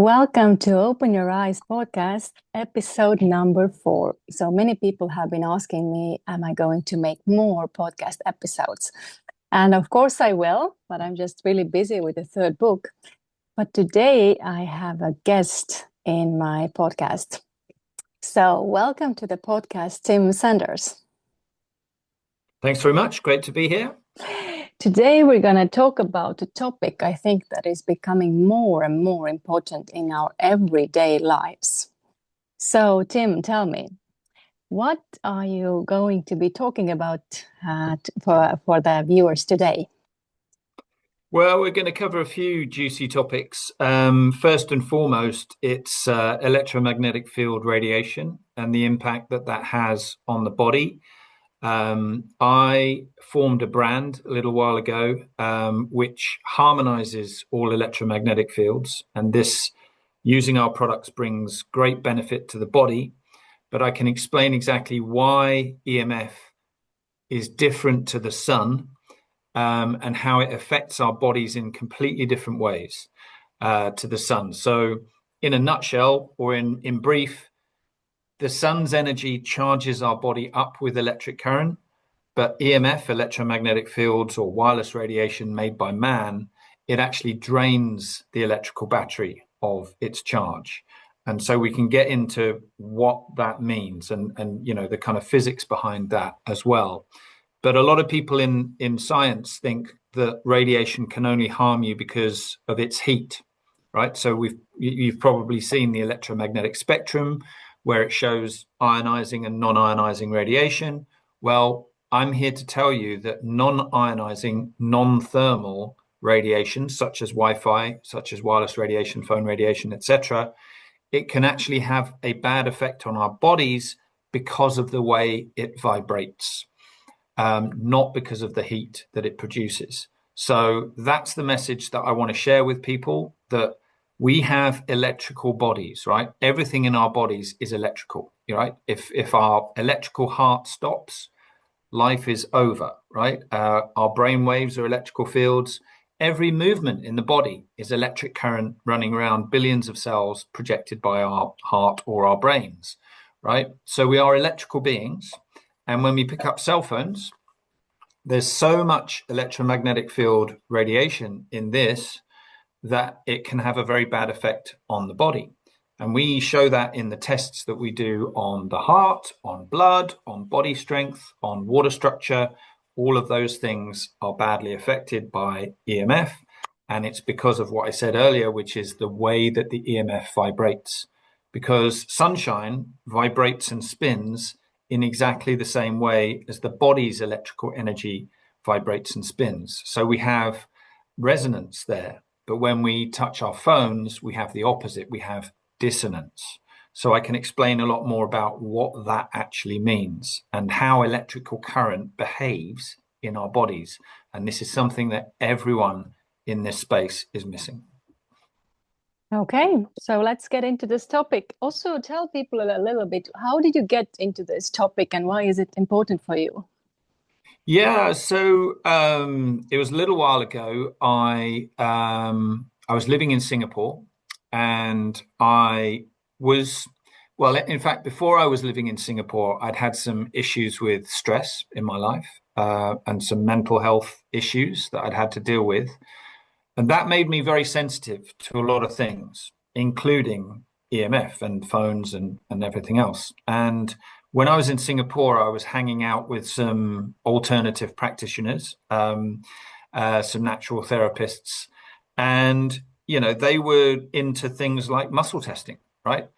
Welcome to Open Your Eyes podcast, episode number 4. So many people have been asking me, am I going to make more podcast episodes? And of course I will, but I'm just really busy with the third book. But today I have a guest in my podcast. So welcome to the podcast, Tim Sandars. Thanks very much. Great to be here. Today we're going to talk about a topic I think that is becoming more and more important in our everyday lives. So Tim, tell me, what are you going to be talking about for the viewers today? Well, we're going to cover a few juicy topics. First and foremost, it's electromagnetic field radiation and the impact that that has on the body. I formed a brand a little while ago, which harmonizes all electromagnetic fields. And this, using our products, brings great benefit to the body. But I can explain exactly why EMF is different to the sun, and how it affects our bodies in completely different ways to the sun. So in a nutshell, or in brief, the sun's energy charges our body up with electric current, but EMF, electromagnetic fields, or wireless radiation made by man, it actually drains the electrical battery of its charge. And so we can get into what that means and the kind of physics behind that as well. But a lot of people in science think that radiation can only harm you because of its heat, right? So you've probably seen the electromagnetic spectrum, where it shows ionizing and non-ionizing radiation. Well, I'm here to tell you that non-ionizing, non-thermal radiation, such as Wi-Fi, such as wireless radiation, phone radiation, etc., it can actually have a bad effect on our bodies because of the way it vibrates, not because of the heat that it produces. So that's the message that I want to share with people, that we have electrical bodies, right? Everything in our bodies is electrical, right? If our electrical heart stops, life is over, right? Our brain waves are electrical fields. Every movement in the body is electric current running around billions of cells projected by our heart or our brains, right? So we are electrical beings. And when we pick up cell phones, there's so much electromagnetic field radiation in this that it can have a very bad effect on the body. And we show that in the tests that we do on the heart, on blood, on body strength, on water structure. All of those things are badly affected by EMF. And it's because of what I said earlier, which is the way that the EMF vibrates. Because sunshine vibrates and spins in exactly the same way as the body's electrical energy vibrates and spins. So we have resonance there. But when we touch our phones, we have the opposite. We have dissonance. So I can explain a lot more about what that actually means and how electrical current behaves in our bodies. And this is something that everyone in this space is missing. Okay, so let's get into this topic. Also, tell people a little bit, how did you get into this topic and why is it important for you? Yeah, so it was a little while ago. I was living in Singapore, and in fact, before I was living in Singapore, I'd had some issues with stress in my life, and some mental health issues that I'd had to deal with. And that made me very sensitive to a lot of things, including EMF and phones and everything else. And when I was in Singapore, I was hanging out with some alternative practitioners, some natural therapists, and they were into things like muscle testing, right?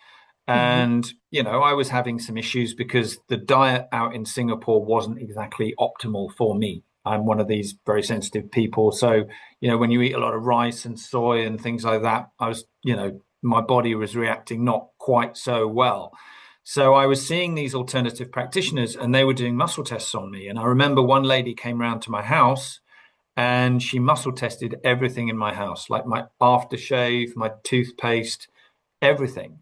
And I was having some issues because the diet out in Singapore wasn't exactly optimal for me. I'm one of these very sensitive people. So, when you eat a lot of rice and soy and things like that, my body was reacting not quite so well. So I was seeing these alternative practitioners and they were doing muscle tests on me. And I remember one lady came around to my house and she muscle tested everything in my house, like my aftershave, my toothpaste, everything.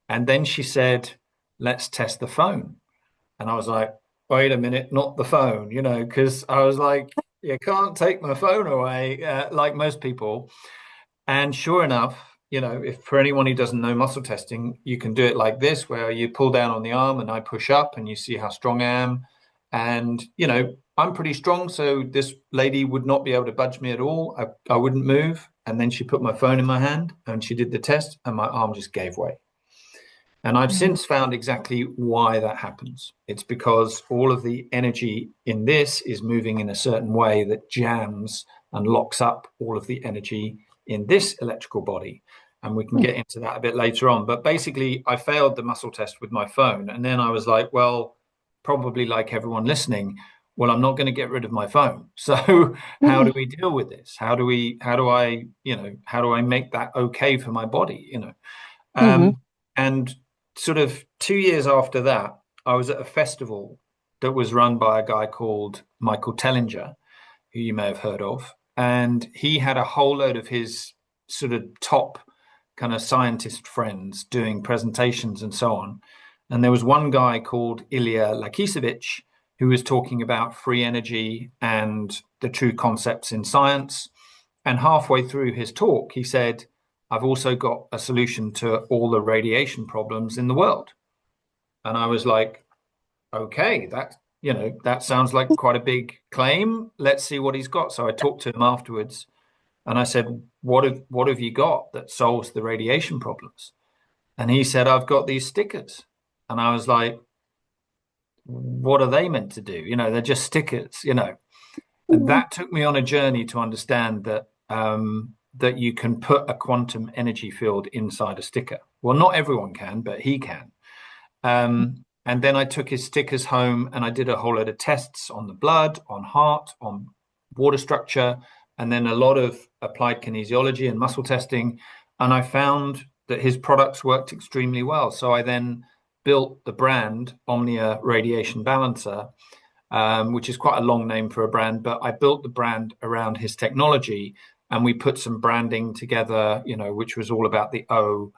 And then she said, let's test the phone. And I was like, wait a minute, not the phone, because I was like, you can't take my phone away, like most people. And sure enough, if for anyone who doesn't know muscle testing, you can do it like this, where you pull down on the arm and I push up and you see how strong I am. And, I'm pretty strong, so this lady would not be able to budge me at all. I wouldn't move. And then she put my phone in my hand and she did the test and my arm just gave way. And I've since found exactly why that happens. It's because all of the energy in this is moving in a certain way that jams and locks up all of the energy in this electrical body. And we can get into that a bit later on. But basically, I failed the muscle test with my phone. And then I was like, well, probably like everyone listening, well, I'm not going to get rid of my phone. So how do we deal with this? How do I make that okay for my body? And sort of 2 years after that, I was at a festival that was run by a guy called Michael Tellinger, who you may have heard of. And he had a whole load of his sort of top kind of scientist friends doing presentations and so on. And there was one guy called Ilya Lakisevich, who was talking about free energy and the true concepts in science. And halfway through his talk, he said, I've also got a solution to all the radiation problems in the world. And I was like, okay, that sounds like quite a big claim. Let's see what he's got. So I talked to him afterwards and I said, what have you got that solves the radiation problems? And he said, I've got these stickers. And I was like, what are they meant to do? They're just stickers, And that took me on a journey to understand that you can put a quantum energy field inside a sticker. Well, not everyone can, but he can. And then I took his stickers home and I did a whole load of tests on the blood, on heart, on water structure, and then a lot of applied kinesiology and muscle testing. And I found that his products worked extremely well. So I then built the brand Omnia Radiation Balancer, which is quite a long name for a brand, but I built the brand around his technology. And we put some branding together, which was all about the O.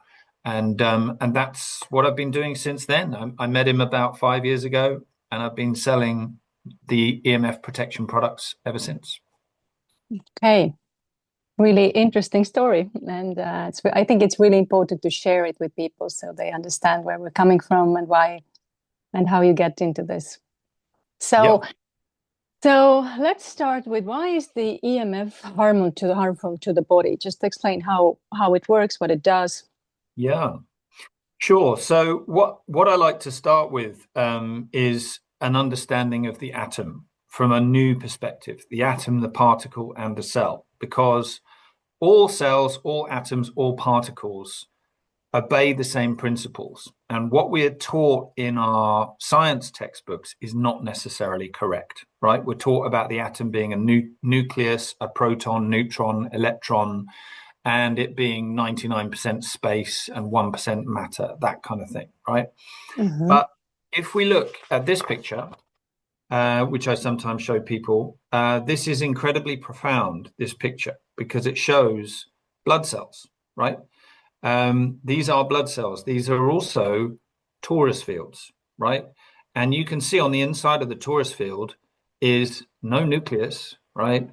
And that's what I've been doing since then. I met him about 5 years ago, and I've been selling the EMF protection products ever since. Okay, really interesting story. And I think it's really important to share it with people so they understand where we're coming from and why and how you get into this. So. Yep. So let's start with, why is the EMF harmful to the body? Just explain how it works, what it does. Yeah, sure. So what I like to start with is an understanding of the atom from a new perspective, the atom, the particle, and the cell, because all cells, all atoms, all particles obey the same principles. And what we are taught in our science textbooks is not necessarily correct, right? We're taught about the atom being a nucleus, a proton, neutron, electron, and it being 99% space and 1% matter, that kind of thing, right? Mm-hmm. But if we look at this picture, which I sometimes show people, this is incredibly profound, this picture, because it shows blood cells, right? These are blood cells. These are also torus fields, right? And you can see on the inside of the torus field is no nucleus, right?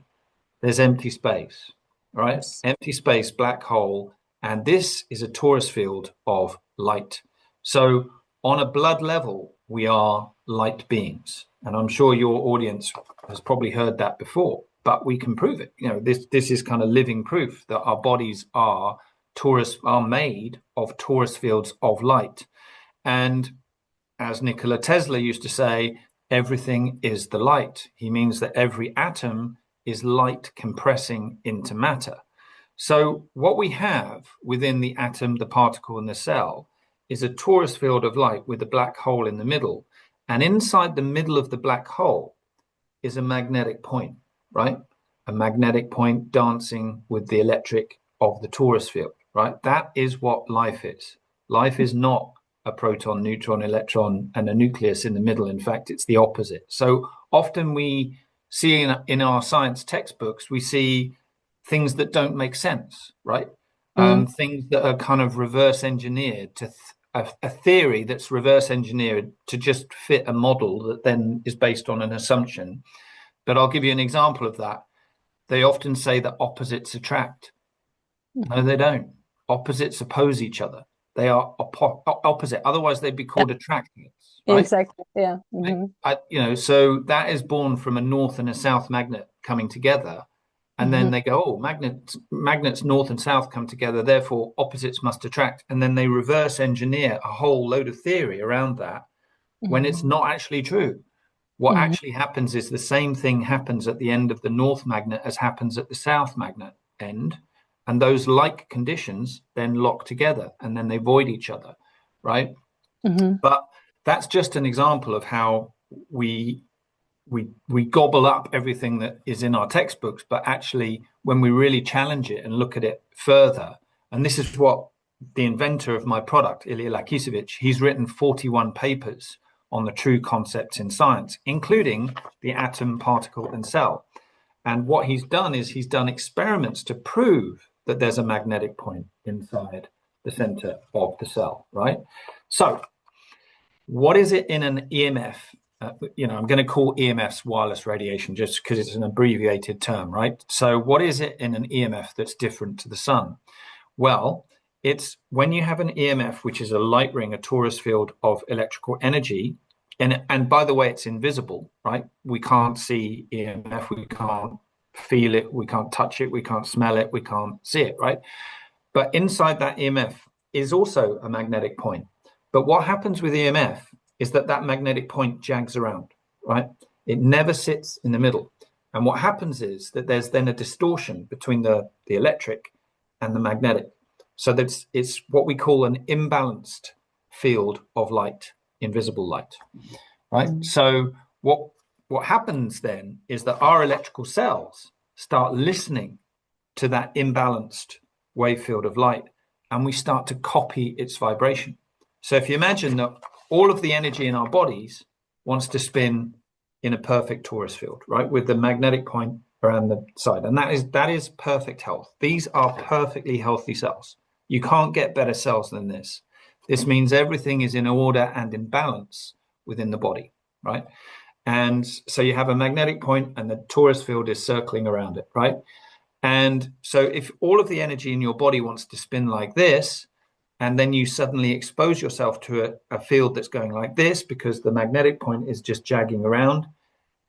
There's empty space, right? Yes. Empty space, black hole. And this is a torus field of light. So on a blood level, we are light beings. And I'm sure your audience has probably heard that before, but we can prove it. This is kind of living proof that our bodies are made of torus fields of light. And as Nikola Tesla used to say, everything is the light. He means that every atom is light compressing into matter. So what we have within the atom, the particle, and the cell is a torus field of light with a black hole in the middle. And inside the middle of the black hole is a magnetic point, right? A magnetic point dancing with the electric of the torus field. Right? That is what life is. Life is not a proton, neutron, electron, and a nucleus in the middle. In fact, it's the opposite. So often we see in our science textbooks, we see things that don't make sense, right? Things that are kind of reverse engineered to a theory that's reverse engineered to just fit a model that then is based on an assumption. But I'll give you an example of that. They often say that opposites attract. No, they don't. opposites oppose each other. They are opposite. Otherwise, they'd be called attractors, right? Exactly. Yeah. Mm-hmm. So that is born from a north and a south magnet coming together. And then they go, oh, magnets north and south come together, therefore opposites must attract. And then they reverse engineer a whole load of theory around that when it's not actually true. What actually happens is the same thing happens at the end of the north magnet as happens at the south magnet end. And those like conditions then lock together and then they void each other, right? But that's just an example of how we gobble up everything that is in our textbooks, but actually when we really challenge it and look at it further, and this is what the inventor of my product, Ilya Lakisevich, he's written 41 papers on the true concepts in science, including the atom, particle, and cell. And what he's done is he's done experiments to prove that there's a magnetic point inside the center of the cell, right? So what is it in an EMF? I'm going to call EMFs wireless radiation just because it's an abbreviated term, right? So what is it in an EMF that's different to the sun? Well, it's when you have an EMF, which is a light ring, a torus field of electrical energy. And by the way, it's invisible, right? We can't see EMF, we can't feel it, we can't touch it, we can't smell it, we can't see it, right? But inside that EMF is also a magnetic point. But what happens with EMF is that magnetic point jags around, right? It never sits in the middle. And what happens is that there's then a distortion between the electric and the magnetic. So that's it's what we call an imbalanced field of light, invisible light, right? So what happens then is that our electrical cells start listening to that imbalanced wave field of light, and we start to copy its vibration. So if you imagine that all of the energy in our bodies wants to spin in a perfect torus field, right, with the magnetic point around the side, and that is perfect health. These are perfectly healthy cells. You can't get better cells than this. This means everything is in order and in balance within the body, right? And so you have a magnetic point and the torus field is circling around it, right? And so if all of the energy in your body wants to spin like this, and then you suddenly expose yourself to a field that's going like this because the magnetic point is just jagging around,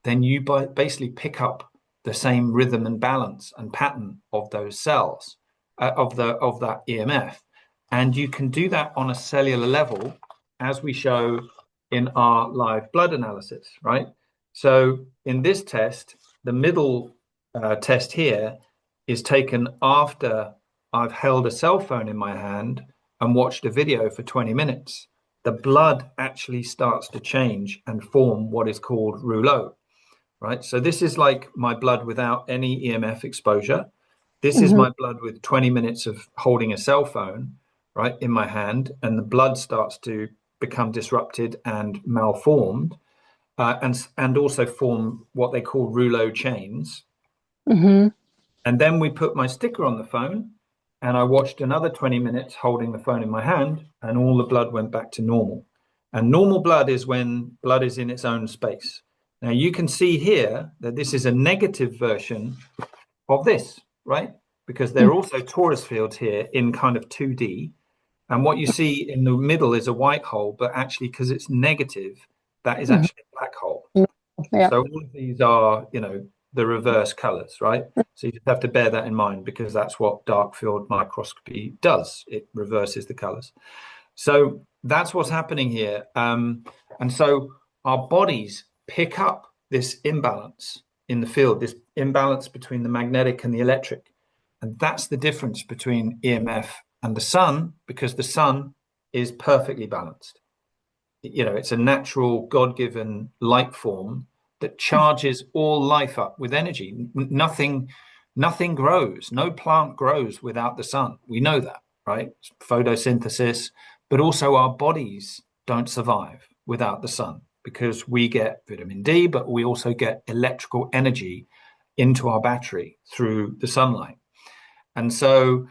then you basically pick up the same rhythm and balance and pattern of those cells, of that EMF. And you can do that on a cellular level, as we show in our live blood analysis, right? So in this test, the middle test here is taken after I've held a cell phone in my hand and watched a video for 20 minutes. The blood actually starts to change and form what is called rouleau, right? So this is like my blood without any EMF exposure. This is my blood with 20 minutes of holding a cell phone, right, in my hand, and the blood starts to become disrupted and malformed, and also form what they call rouleau chains. And then we put my sticker on the phone, and I watched another 20 minutes holding the phone in my hand, and all the blood went back to normal. And normal blood is when blood is in its own space. Now you can see here that this is a negative version of this, right? Because there are also torus fields here in kind of 2D. And what you see in the middle is a white hole, but actually, because it's negative, that is actually a black hole. Yeah. So all of these are, the reverse colors, right? So you just have to bear that in mind because that's what dark field microscopy does. It reverses the colors. So that's what's happening here. And so our bodies pick up this imbalance in the field, this imbalance between the magnetic and the electric. And that's the difference between EMF and the sun, because the sun is perfectly balanced. It's a natural God-given light form that charges all life up with energy. Nothing grows. No plant grows without the sun. We know that, right? Photosynthesis, but also our bodies don't survive without the sun because we get vitamin D, but we also get electrical energy into our battery through the sunlight. And so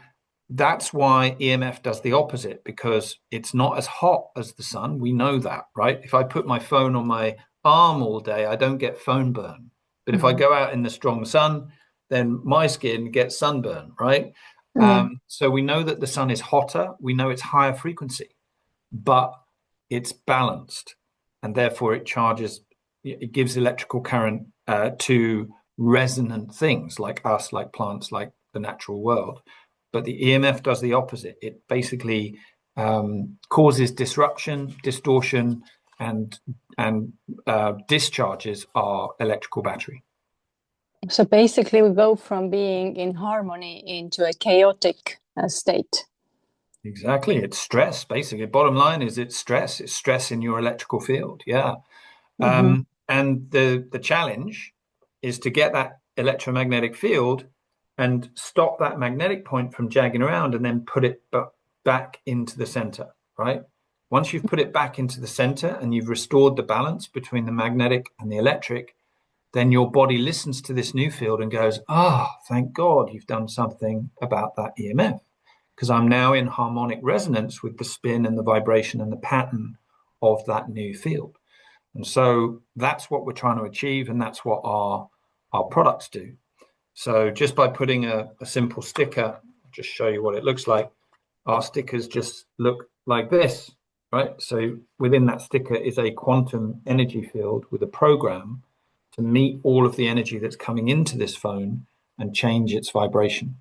that's why EMF does the opposite, because it's not as hot as the sun. We know that, right? If I put my phone on my arm all day, I don't get phone burn. But if I go out in the strong sun, then my skin gets sunburn, right? So we know that the sun is hotter, we know it's higher frequency, but it's balanced, and therefore it gives electrical current to resonant things like us, like plants, like the natural world. But the EMF does the opposite. It basically causes disruption, distortion, and discharges our electrical battery. So basically, we go from being in harmony into a chaotic state. Exactly. It's stress, basically. Bottom line is it's stress. It's stress in your electrical field. Yeah. And the challenge is to get that electromagnetic field and stop that magnetic point from jagging around and then put it back into the center, right? Once you've put it back into the center and you've restored the balance between the magnetic and the electric, then your body listens to this new field and goes, thank God you've done something about that EMF, because I'm now in harmonic resonance with the spin and the vibration and the pattern of that new field. And so that's what we're trying to achieve, and that's what our products do. So just by putting a simple sticker, I'll just show you what it looks like. Our stickers just look like this, right? So within that sticker is a quantum energy field with a program to meet all of the energy that's coming into this phone and change its vibration,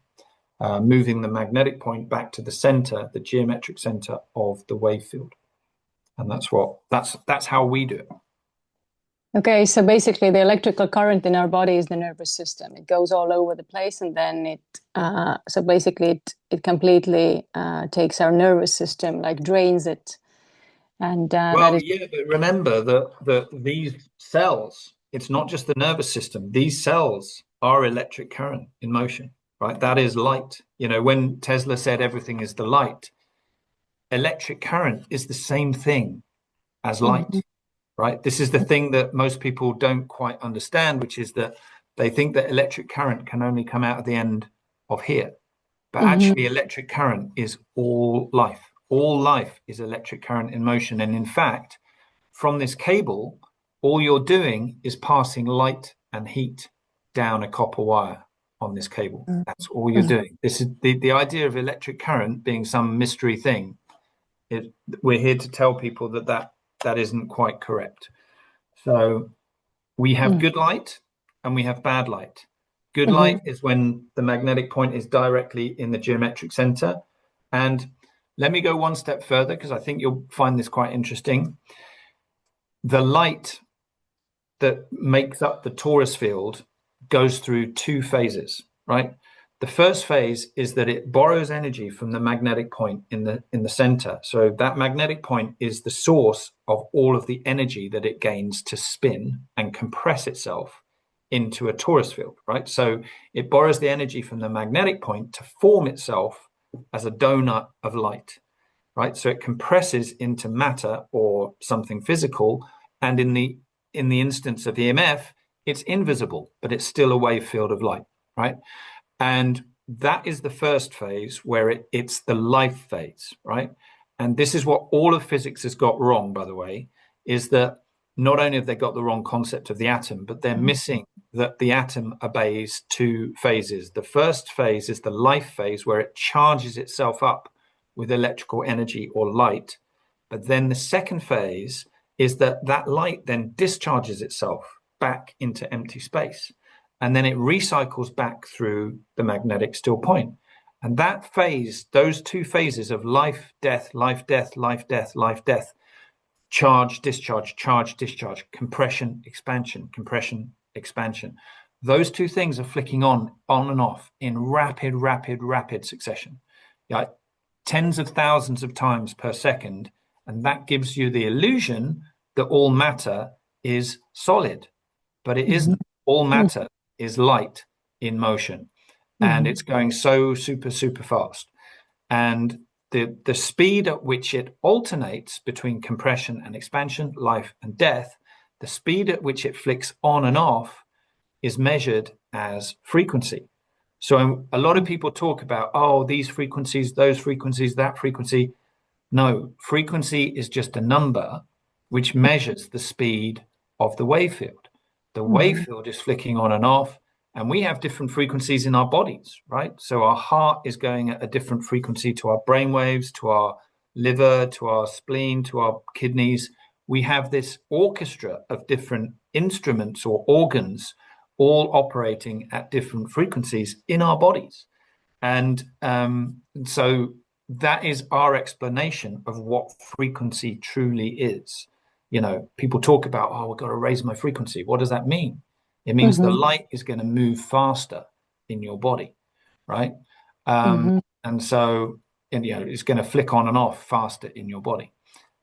moving the magnetic point back to the center, the geometric center of the wave field. And that's how we do it. Okay, so basically the electrical current in our body is the nervous system. It goes all over the place, and then it completely takes our nervous system, like drains it. And but remember that these cells, it's not just the nervous system. These cells are electric current in motion, right? That is light. When Tesla said everything is the light, electric current is the same thing as light. Right? This is the thing that most people don't quite understand, which is that they think that electric current can only come out at the end of here. But actually, electric current is all life. All life is electric current in motion. And in fact, from this cable, all you're doing is passing light and heat down a copper wire on this cable. That's all you're doing. This is the idea of electric current being some mystery thing. We're here to tell people that isn't quite correct. So we have good light and we have bad light. Good light is when the magnetic point is directly in the geometric center. And let me go one step further, because I think you'll find this quite interesting. The light that makes up the torus field goes through two phases, right? The first phase is that it borrows energy from the magnetic point in the center. So that magnetic point is the source of all of the energy that it gains to spin and compress itself into a torus field, right? So it borrows the energy from the magnetic point to form itself as a donut of light, right? So it compresses into matter or something physical, and in the instance of EMF, it's invisible, but it's still a wave field of light, right? And that is the first phase, where it's the life phase, right? And this is what all of physics has got wrong, by the way, is that not only have they got the wrong concept of the atom, but they're missing that the atom obeys two phases. The first phase is the life phase, where it charges itself up with electrical energy or light. But then the second phase is that light then discharges itself back into empty space. And then it recycles back through the magnetic still point. And that phase, those two phases of life, death, life, death, life, death, life, death, charge, discharge, compression, expansion. Those two things are flicking on and off in rapid succession. Like tens of thousands of times per second. And that gives you the illusion that all matter is solid, but it isn't. All matter is light in motion, and it's going so super fast. And the speed at which it alternates between compression and expansion, life and death, the speed at which it flicks on and off is measured as frequency. So a lot of people talk about, these frequencies, those frequencies, that frequency. No, frequency is just a number which measures the speed of the wave field. The wave field is flicking on and off, And we have different frequencies in our bodies, right? So our heart is going at a different frequency to our brain waves, to our liver, to our spleen, to our kidneys. We have this orchestra of different instruments or organs all operating at different frequencies in our bodies. And so that is our explanation of what frequency truly is. You know, people talk about, oh, we've got to raise my frequency. What does that mean? It means the light is going to move faster in your body, right? And so, and, you know, it's going to flick on and off faster in your body.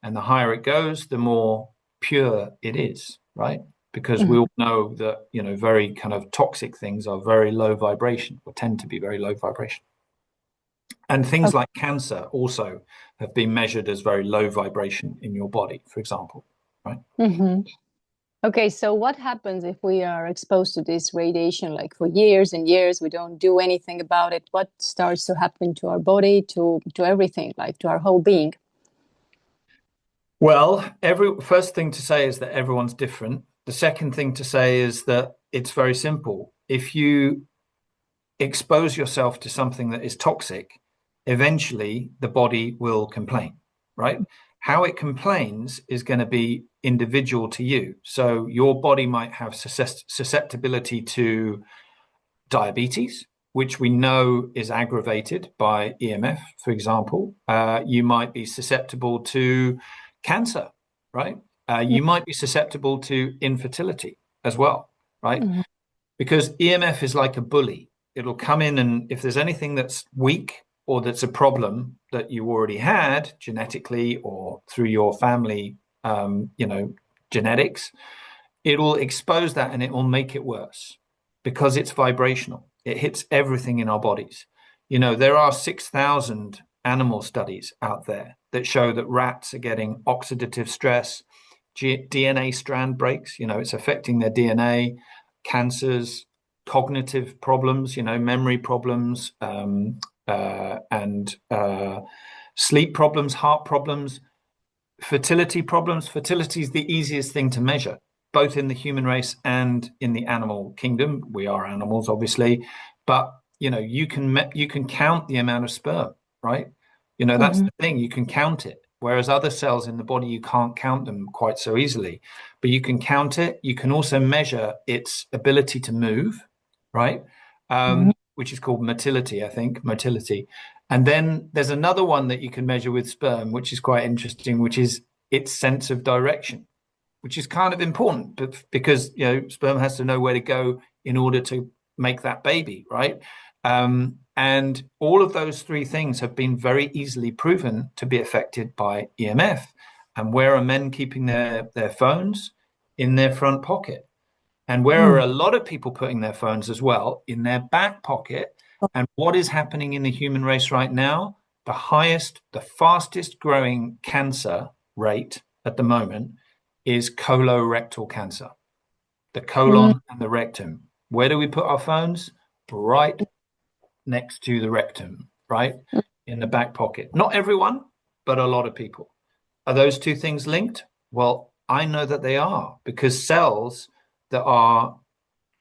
And the higher it goes, the more pure it is, right? Because we all know that, you know, very kind of toxic things are very low vibration, or tend to be very low vibration. And things like cancer also have been measured as very low vibration in your body, for example, right? Okay, so what happens if we are exposed to this radiation like for years and years, we don't do anything about it? What starts to happen to our body, to everything, like to our whole being? Well, first thing to say is that everyone's different. The second thing to say is that it's very simple. If you expose yourself to something that is toxic, eventually the body will complain, right? How it complains is going to be individual to you. So your body might have susceptibility to diabetes, which we know is aggravated by EMF, for example. You might be susceptible to cancer, right? You might be susceptible to infertility as well, right? Because EMF is like a bully. It'll come in, and if there's anything that's weak or that's a problem that you already had genetically or through your family, genetics, it'll expose that and it will make it worse because it's vibrational. It hits everything in our bodies. You know, there are 6,000 animal studies out there that show that rats are getting oxidative stress, DNA strand breaks, you know, it's affecting their DNA, cancers, cognitive problems, you know, memory problems, and sleep problems, heart problems, fertility problems. Fertility is the easiest thing to measure, both in the human race and in the animal kingdom. We are animals, obviously, but you know, you can count the amount of sperm, right? You know, that's the thing, you can count it. Whereas other cells in the body, you can't count them quite so easily, but you can count it. You can also measure its ability to move, right? Which is called motility, I think, motility. And then there's another one that you can measure with sperm, which is quite interesting, which is its sense of direction, which is kind of important, but because, you know, sperm has to know where to go in order to make that baby, right? And all of those three things have been very easily proven to be affected by EMF. And where are men keeping their phones? In their front pocket. And where are a lot of people putting their phones as well? In their back pocket. And what is happening in the human race right now? The fastest growing cancer rate at the moment is colorectal cancer, the colon and the rectum. Where do we put our phones? Right next to the rectum, right? In the back pocket. Not everyone, but a lot of people. Are those two things linked? Well, I know that they are, because cells that are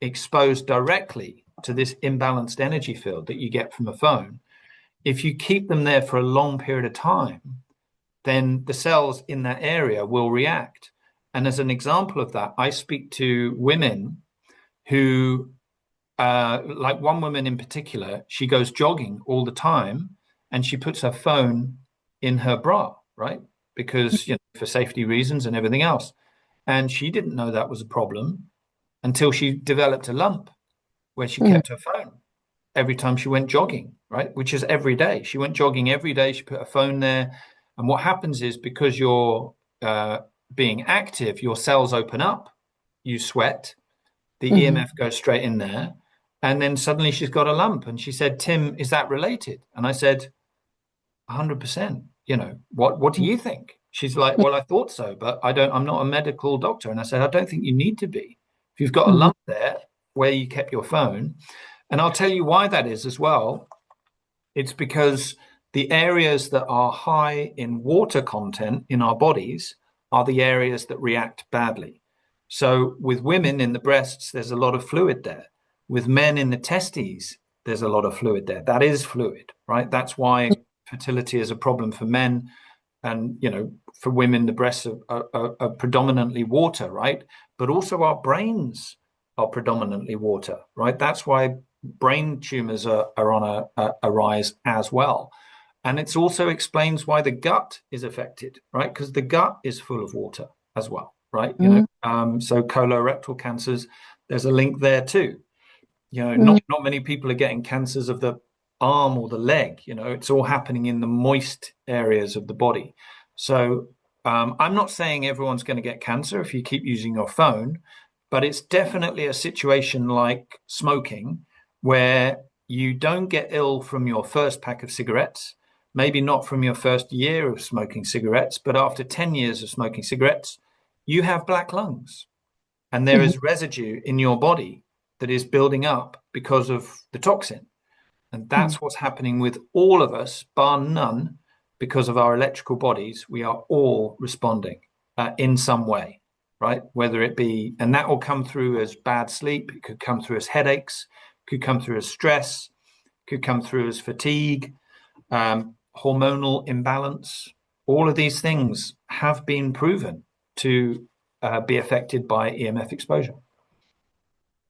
exposed directly to this imbalanced energy field that you get from a phone, if you keep them there for a long period of time, then the cells in that area will react. And as an example of that, I speak to women who, like one woman in particular, she goes jogging all the time and she puts her phone in her bra, right? Because, you know, for safety reasons and everything else. And she didn't know that was a problem until she developed a lump where she kept her phone every time she went jogging, right? Which is every day. She went jogging every day. She put her phone there. And what happens is, because you're being active, your cells open up, you sweat, the EMF goes straight in there. And then suddenly she's got a lump. And she said, Tim, is that related? And I said, 100%. You know, what do you think? She's like, well, I thought so, but I'm not a medical doctor. And I said, I don't think you need to be. If you've got a lump there where you kept your phone, and I'll tell you why that is as well. It's because the areas that are high in water content in our bodies are the areas that react badly. So with women in the breasts, there's a lot of fluid there. With men in the testes, there's a lot of fluid there. That is fluid, right? That's why fertility is a problem for men. And, for women, the breasts are predominantly water, right? But also our brains are predominantly water, right? That's why brain tumors are on a rise as well. And it also explains why the gut is affected, right? Because the gut is full of water as well, right? So colorectal cancers, there's a link there too. Not many people are getting cancers of the arm or the leg. It's all happening in the moist areas of the body. So I'm not saying everyone's going to get cancer if you keep using your phone, but it's definitely a situation like smoking where you don't get ill from your first pack of cigarettes, maybe not from your first year of smoking cigarettes, but after 10 years of smoking cigarettes, you have black lungs and there is residue in your body that is building up because of the toxin. And that's what's happening with all of us, bar none, because of our electrical bodies. We are all responding in some way, right? Whether it be, and that will come through as bad sleep, it could come through as headaches, could come through as stress, could come through as fatigue, hormonal imbalance. All of these things have been proven to be affected by EMF exposure.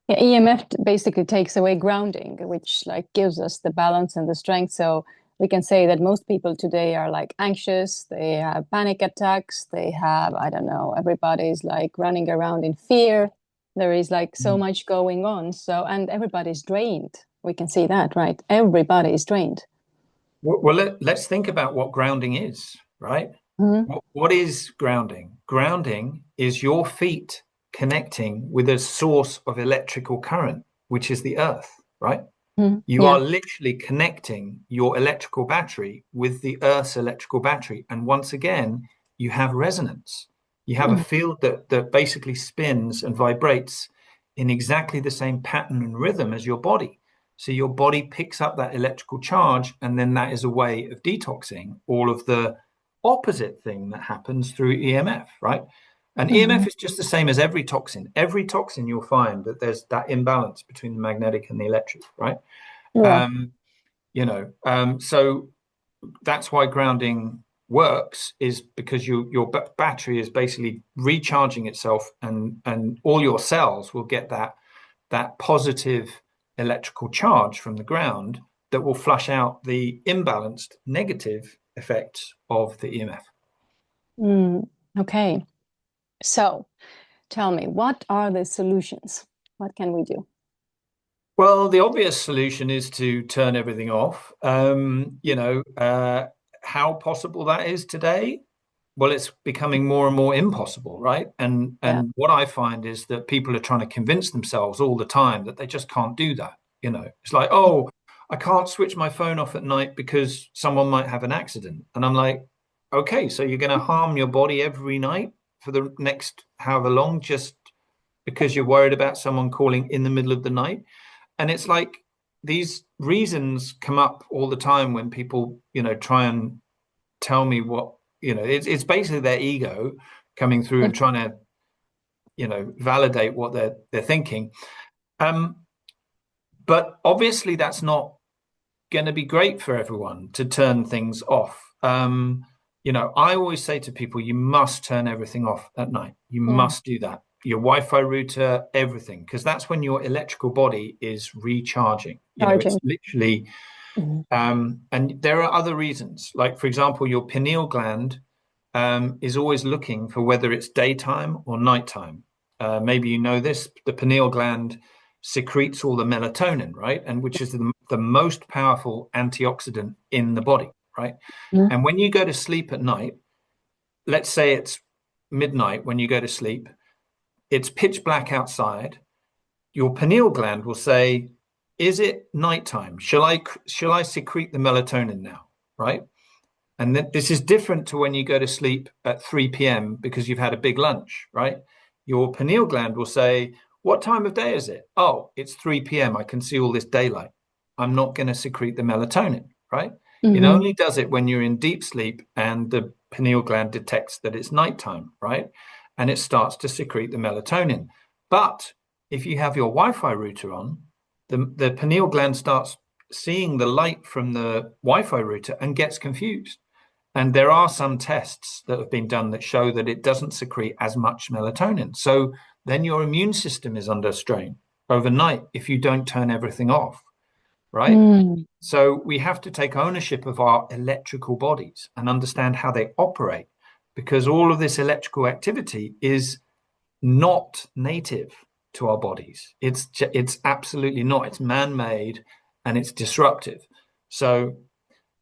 Yeah, EMF basically takes away grounding, which gives us the balance and the strength. So we can say that most people today are anxious, they have panic attacks, they have, I don't know, everybody's running around in fear. There is so much going on. So, and everybody's drained. We can see that, right? Everybody is drained. Well, let's think about what grounding is, right? What is grounding? Grounding is your feet connecting with a source of electrical current, which is the earth, right? You are literally connecting your electrical battery with the earth's electrical battery. And once again, you have resonance. You have a field that basically spins and vibrates in exactly the same pattern and rhythm as your body. So your body picks up that electrical charge, and then that is a way of detoxing all of the opposite thing that happens through EMF, right? And EMF is just the same as every toxin. Every toxin, you'll find that there's that imbalance between the magnetic and the electric, right? Yeah. So that's why grounding works, is because your battery is basically recharging itself, and all your cells will get that positive electrical charge from the ground that will flush out the imbalanced negative effects of the EMF. Okay. So tell me, what are the solutions? What can we do? Well, the obvious solution is to turn everything off. How possible that is today? Well, it's becoming more and more impossible, right? And what I find is that people are trying to convince themselves all the time that they just can't do that. It's like, oh, I can't switch my phone off at night because someone might have an accident. And I'm like, okay, so you're going to harm your body every night for the next however long, just because you're worried about someone calling in the middle of the night. And it's like these reasons come up all the time when people, try and tell me what, it's basically their ego coming through and trying to, validate what they're thinking. But obviously that's not going to be great for everyone to turn things off. I always say to people, you must turn everything off at night. You must do that. Your Wi-Fi router, everything, because that's when your electrical body is recharging. It's literally, and there are other reasons. Like, for example, your pineal gland is always looking for whether it's daytime or nighttime. Maybe you know this, the pineal gland secretes all the melatonin, right? And which is the most powerful antioxidant in the body, right? And when you go to sleep at night, let's say it's midnight when you go to sleep, it's pitch black outside, your pineal gland will say, is it nighttime? Shall I secrete the melatonin now, right? And this is different to when you go to sleep at 3 p.m. because you've had a big lunch, right? Your pineal gland will say, what time of day is it? Oh, it's 3 p.m. I can see all this daylight. I'm not going to secrete the melatonin, right? It only does it when you're in deep sleep and the pineal gland detects that it's nighttime, right? And it starts to secrete the melatonin. But if you have your Wi-Fi router on, the pineal gland starts seeing the light from the Wi-Fi router and gets confused. And there are some tests that have been done that show that it doesn't secrete as much melatonin. So then your immune system is under strain overnight if you don't turn everything off, right? So we have to take ownership of our electrical bodies and understand how they operate, because all of this electrical activity is not native to our bodies. It's absolutely not. It's man-made and it's disruptive. So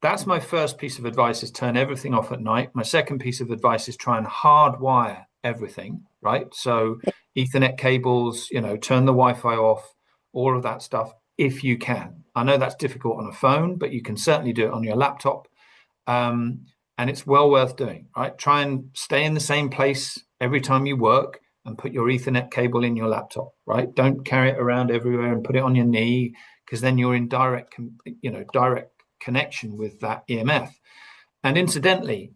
that's my first piece of advice, is turn everything off at night. My second piece of advice is try and hardwire everything, right? So Ethernet cables, turn the Wi-Fi off, all of that stuff, if you can. I know that's difficult on a phone, but you can certainly do it on your laptop. And it's well worth doing, right? Try and stay in the same place every time you work and put your Ethernet cable in your laptop, right? Don't carry it around everywhere and put it on your knee, because then you're in direct connection with that EMF. And incidentally,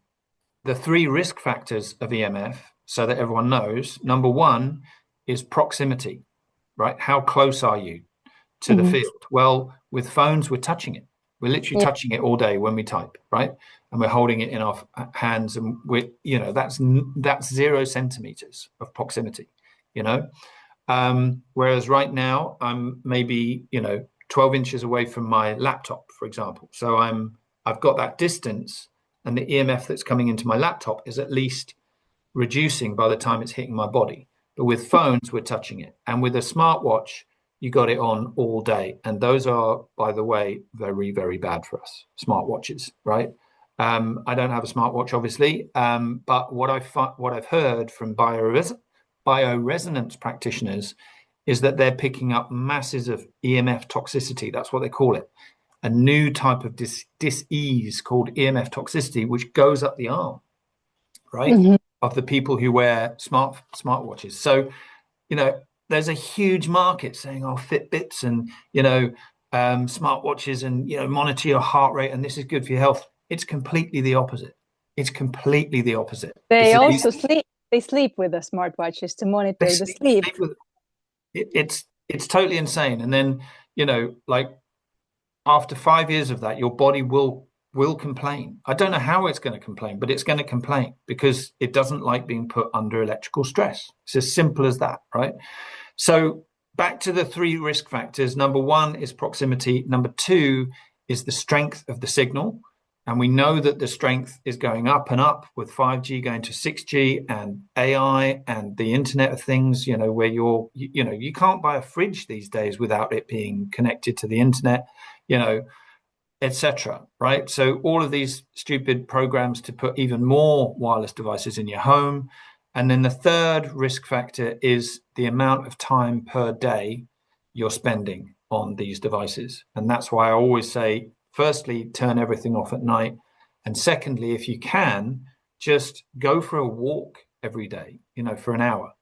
the 3 risk factors of EMF, so that everyone knows, number 1 is proximity, right? How close are you to the field? Well, with phones, we're touching it. We're literally touching it all day when we type, right? And we're holding it in our hands, and that's 0 centimeters of proximity, whereas right now I'm maybe 12 inches away from my laptop, for example. So I've got that distance, and the EMF that's coming into my laptop is at least reducing by the time it's hitting my body. But with phones, we're touching it, and with a smartwatch, you got it on all day. And those are, by the way, very, very bad for us, smartwatches, right? I don't have a smartwatch, obviously, but what I've heard from bioresonance practitioners is that they're picking up masses of EMF toxicity. That's what they call it. A new type of dis-ease called EMF toxicity, which goes up the arm, right, of the people who wear smartwatches. So, there's a huge market saying, Fitbits and, smartwatches and, monitor your heart rate, and this is good for your health. It's completely the opposite. It's completely the opposite. They also sleep. They sleep with the smartwatches to monitor the sleep. It's totally insane. And then, after 5 years of that, your body will complain. I don't know how it's going to complain, but it's going to complain because it doesn't like being put under electrical stress. It's as simple as that, right? So back to the 3 risk factors. Number 1 is proximity. Number 2 is the strength of the signal. And we know that the strength is going up and up with 5G going to 6G and AI and the Internet of Things, where you can't buy a fridge these days without it being connected to the Internet, etc. Right? So all of these stupid programs to put even more wireless devices in your home. And then the third risk factor is the amount of time per day you're spending on these devices. And that's why I always say, firstly, turn everything off at night. And secondly, if you can, just go for a walk every day, for an hour.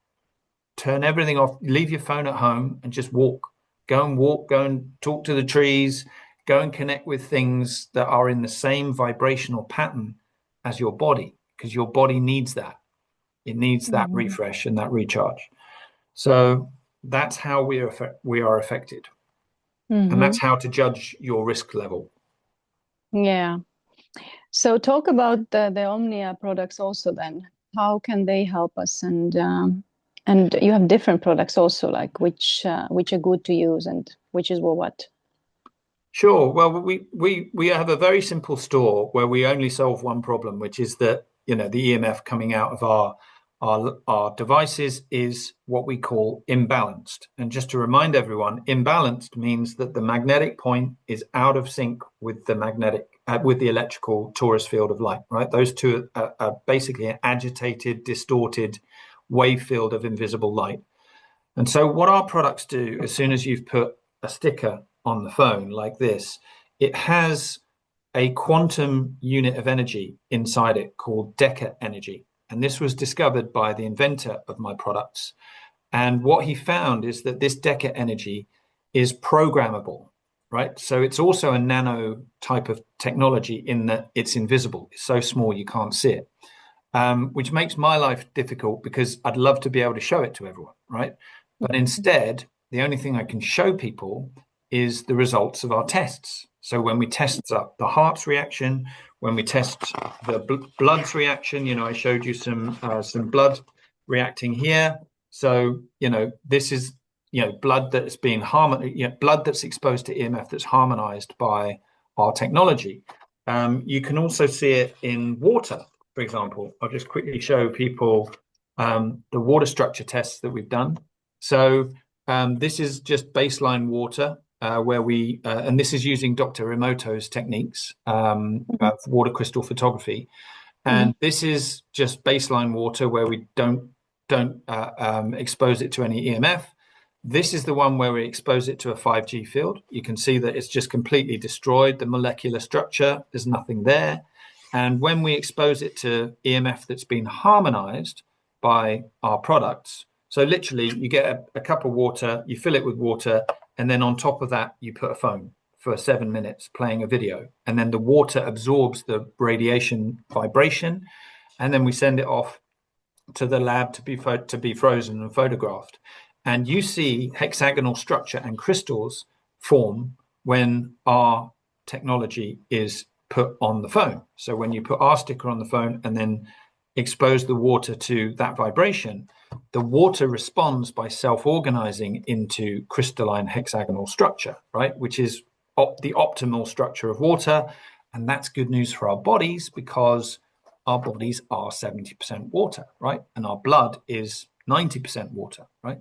Turn everything off, leave your phone at home and just walk. Go and talk to the trees, go and connect with things that are in the same vibrational pattern as your body, because your body needs that. It needs that refresh and that recharge. So that's how we are affected. And that's how to judge your risk level. Yeah. So talk about the Omnia products also then. How can they help us? And you have different products also, like which are good to use and which is what? Sure. Well, we have a very simple store where we only solve one problem, which is that the EMF coming out of our devices is what we call imbalanced. And just to remind everyone, imbalanced means that the magnetic point is out of sync with the electrical torus field of light, right? Those two are basically an agitated, distorted wave field of invisible light. And so what our products do, as soon as you've put a sticker on the phone like this, it has a quantum unit of energy inside it called Deca energy. And this was discovered by the inventor of my products. And what he found is that this Deca energy is programmable, right? So it's also a nano type of technology in that it's invisible. It's so small you can't see it, which makes my life difficult because I'd love to be able to show it to everyone, right? But instead, the only thing I can show people is the results of our tests. So when we test up the heart's reaction, when we test the blood's reaction, I showed you some blood reacting here. So this is blood that's been blood that's exposed to EMF that's harmonized by our technology. You can also see it in water, for example. I'll just quickly show people the water structure tests that we've done. So this is just baseline water where we, and this is using Dr. Emoto's techniques of water crystal photography. And this is just baseline water where we don't expose it to any EMF. This is the one where we expose it to a 5G field. You can see that it's just completely destroyed the molecular structure. There's nothing there. And when we expose it to EMF that's been harmonized by our products, so literally you get a cup of water, you fill it with water, and then on top of that, you put a phone for 7 minutes playing a video. And then the water absorbs the radiation vibration, and then we send it off to the lab to be frozen and photographed. And you see hexagonal structure and crystals form when our technology is put on the phone. So when you put our sticker on the phone and then expose the water to that vibration, the water responds by self-organizing into crystalline hexagonal structure, right? Which is the optimal structure of water. And that's good news for our bodies because our bodies are 70% water, right? And our blood is 90% water, right?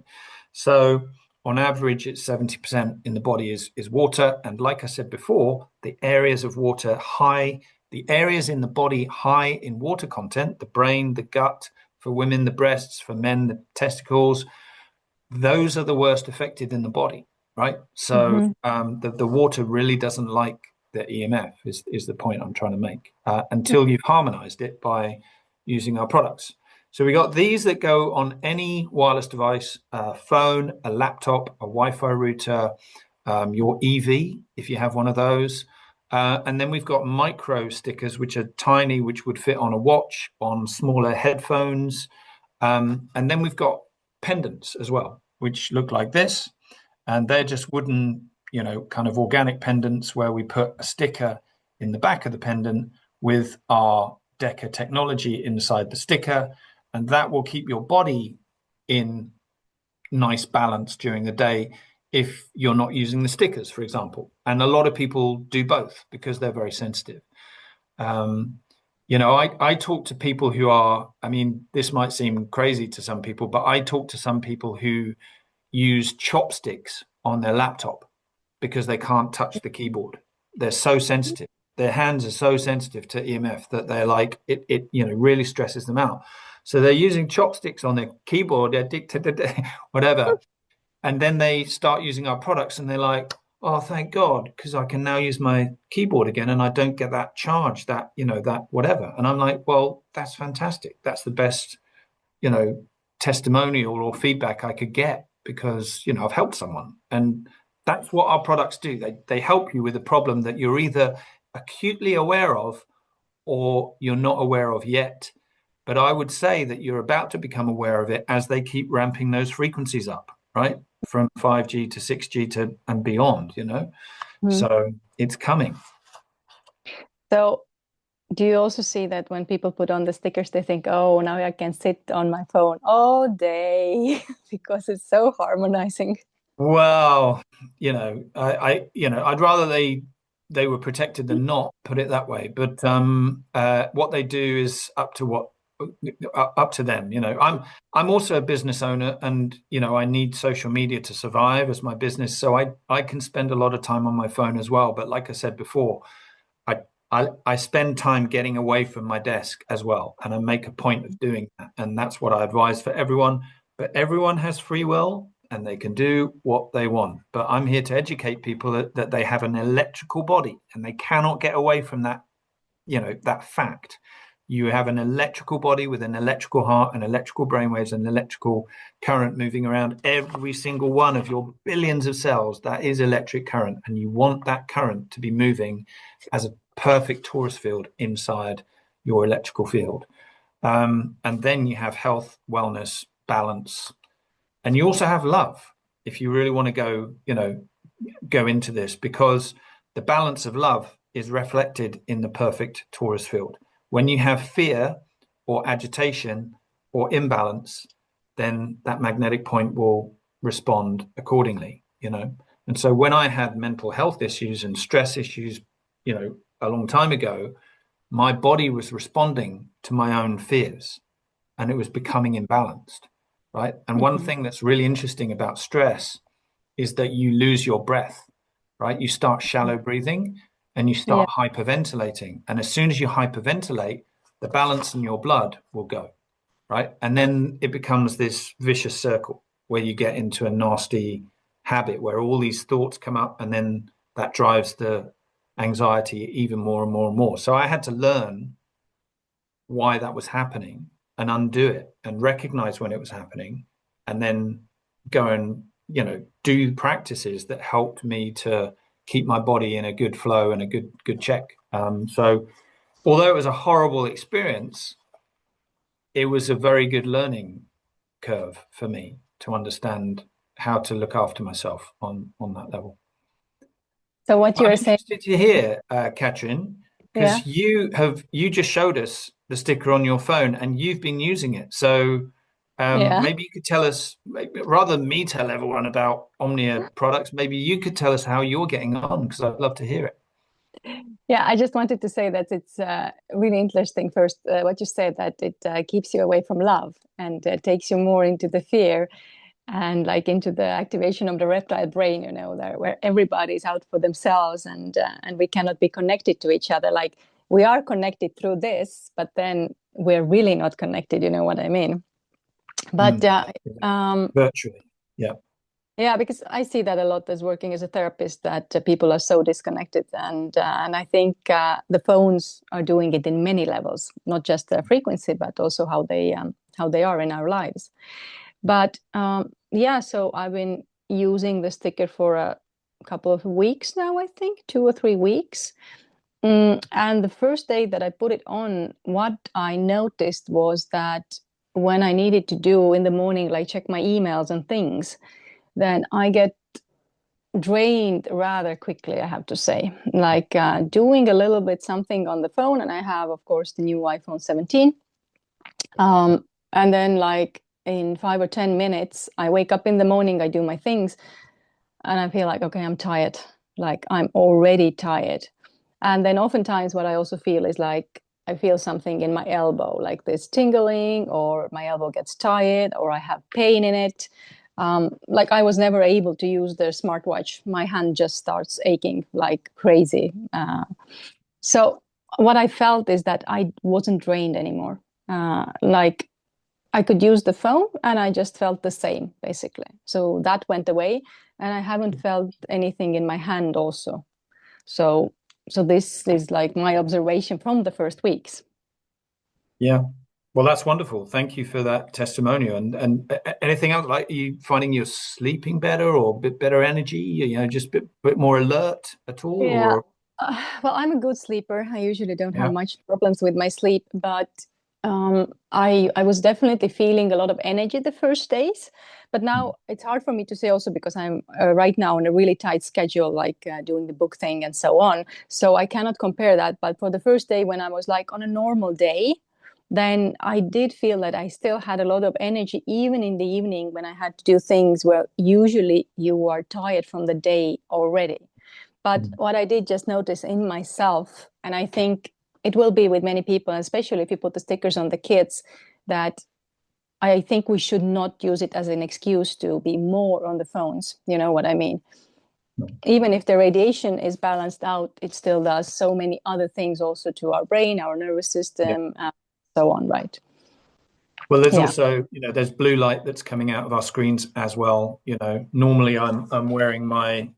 So on average, it's 70% in the body is water. And like I said before, the areas of water high, the areas in the body high in water content, the brain, the gut, for women, the breasts, for men, the testicles, those are the worst affected in the body, right? So the water really doesn't like the EMF is the point I'm trying to make until you've harmonized it by using our products. So we got these that go on any wireless device, a phone, a laptop, a Wi-Fi router, your EV, if you have one of those. And then we've got micro stickers, which are tiny, which would fit on a watch, on smaller headphones. And then we've got pendants as well, which look like this. And they're just wooden, kind of organic pendants where we put a sticker in the back of the pendant with our Deca technology inside the sticker. And that will keep your body in nice balance during the day if you're not using the stickers, for example. And a lot of people do both because they're very sensitive. I talk to people who are, this might seem crazy to some people, but I talk to some people who use chopsticks on their laptop because they can't touch the keyboard. They're so sensitive. Their hands are so sensitive to EMF that they're like, it really stresses them out. So they're using chopsticks on their keyboard, whatever. And then they start using our products and they're like, oh, thank God, because I can now use my keyboard again and I don't get that charge, that whatever. And I'm like, well, that's fantastic. That's the best, testimonial or feedback I could get because, I've helped someone. And that's what our products do. They help you with a problem that you're either acutely aware of or you're not aware of yet. But I would say that you're about to become aware of it as they keep ramping those frequencies up, right? From 5G to 6G and beyond, So it's coming. So do you also see that when people put on the stickers, they think, oh, now I can sit on my phone all day because it's so harmonizing? Well, I'd rather they were protected than not, put it that way. But what they do is up to them. I'm also a business owner, and I need social media to survive as my business. So I can spend a lot of time on my phone as well. But like I said before, I spend time getting away from my desk as well, and I make a point of doing that. And that's what I advise for everyone. But everyone has free will and they can do what they want. But I'm here to educate people that they have an electrical body and they cannot get away from that, that fact. You have an electrical body with an electrical heart and electrical brainwaves and electrical current moving around every single one of your billions of cells. That is electric current. And you want that current to be moving as a perfect torus field inside your electrical field. And then you have health, wellness, balance, and you also have love. If you really want to go, go into this because the balance of love is reflected in the perfect torus field. When you have fear or agitation or imbalance, then that magnetic point will respond accordingly, you know. And so when I had mental health issues and stress issues, you know, a long time ago, my body was responding to my own fears and it was becoming imbalanced, right? And one Mhm. thing that's really interesting about stress is that you lose your breath, right? You start shallow breathing and you Yeah. start hyperventilating. And as soon as you hyperventilate, the balance in your blood will go, right? And then it becomes this vicious circle where you get into a nasty habit where all these thoughts come up and then that drives the anxiety even more and more and more. So I had to learn why that was happening and undo it and recognize when it was happening and then go and, you know, do practices that helped me to keep my body in a good flow and a good check. So although it was a horrible experience, it was a very good learning curve for me to understand how to look after myself on that level. So what I'm you're saying, interested to hear, Katrin, yeah, because you just showed us the sticker on your phone and you've been using it. So yeah. maybe you could tell us, rather than me tell everyone about Omnia products, maybe you could tell us how you're getting on because I'd love to hear it. Yeah, I just wanted to say that it's really interesting. First, what you said that it keeps you away from love and takes you more into the fear and like into the activation of the reptile brain. You know, there where everybody's out for themselves and we cannot be connected to each other. Like we are connected through this, but then we're really not connected. You know what I mean? But Mm. Virtually. Yeah. yeah, because I see that a lot as working as a therapist that people are so disconnected, and I think the phones are doing it in many levels, not just the frequency, but also how they are in our lives. But yeah, so I've been using the sticker for a couple of weeks now, I think 2 or 3 weeks. And the first day that I put it on, what I noticed was that when I needed to do in the morning, like check my emails and things, then I get drained rather quickly, I have to say. Like doing a little bit something on the phone, and I have, of course, the new iPhone 17. And then, like in 5 or 10 minutes, I wake up in the morning, I do my things, and I feel like, okay, I'm tired. Like I'm already tired. And then, oftentimes, what I also feel is like I feel something in my elbow, like this tingling, or my elbow gets tired, or I have pain in it. Like I was never able to use the smartwatch. My hand just starts aching like crazy. So what I felt is that I wasn't drained anymore. Like I could use the phone and I just felt the same basically. So that went away and I haven't felt anything in my hand also. So so this is like my observation from the first weeks. Yeah. Well, that's wonderful. Thank you for that testimonial. And anything else? Like, are you finding you're sleeping better or a bit better energy? You know, just a bit more alert at all? Yeah. Or Well, I'm a good sleeper. I usually don't have yeah. much problems with my sleep, but I was definitely feeling a lot of energy the first days. But Mm. now it's hard for me to say also because I'm right now on a really tight schedule, like doing the book thing and so on. So I cannot compare that. But for the first day, when I was like on a normal day, then I did feel that I still had a lot of energy, even in the evening when I had to do things where usually you are tired from the day already. But Mm. what I did just notice in myself, and I think it will be with many people, especially if you put the stickers on the kids, that I think we should not use it as an excuse to be more on the phones. You know what I mean? Even if the radiation is balanced out, it still does so many other things also to our brain, our nervous Yeah. system, so on, right? Well, there's Yeah. also, you know, there's blue light that's coming out of our screens as well. You know, normally I'm wearing